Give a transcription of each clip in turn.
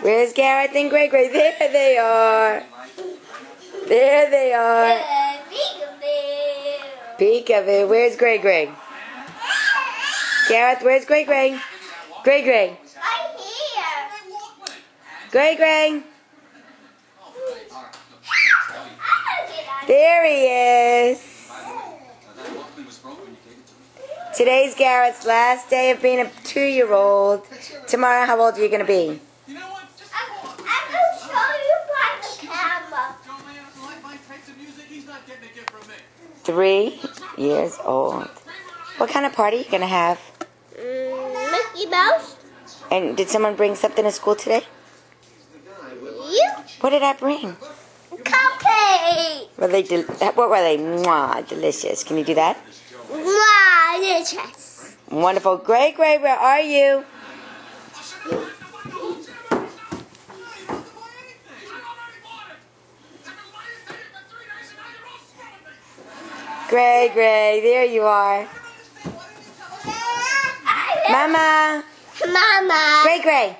Where's Gareth and Greg? There they are. There they are. Peekaboo. Where's Greg? Gareth, where's Greg? Greg. I'm here. Greg. There he is. Today's Gareth's last day of being a 2-year-old. Tomorrow, how old are you going to be? I'm going to show you by the camera. 3 years old. What kind of party are you going to have? Mickey Mouse? And did someone bring something to school today? You? What did I bring? Cupcake. What were they? Mwah, delicious. Can you do that? Wow, delicious. Wonderful. Greg, where are you? Greg, there you are. Mama. Greg.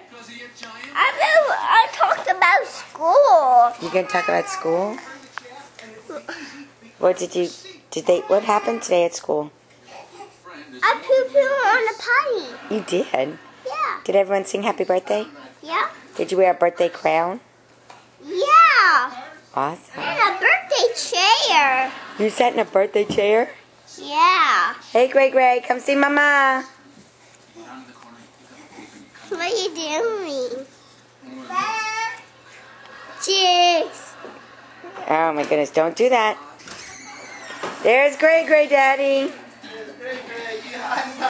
I talked about school. You gonna talk about school? What happened today at school? I poo-poo on the potty. You did? Yeah. Did everyone sing happy birthday? Yeah. Did you wear a birthday crown? Yeah. Awesome. And a birthday chair. You sat in a birthday chair? Yeah. Hey, Greg, come see Mama. What are you doing? Cheers. Oh my goodness, don't do that. There's Greg, Daddy.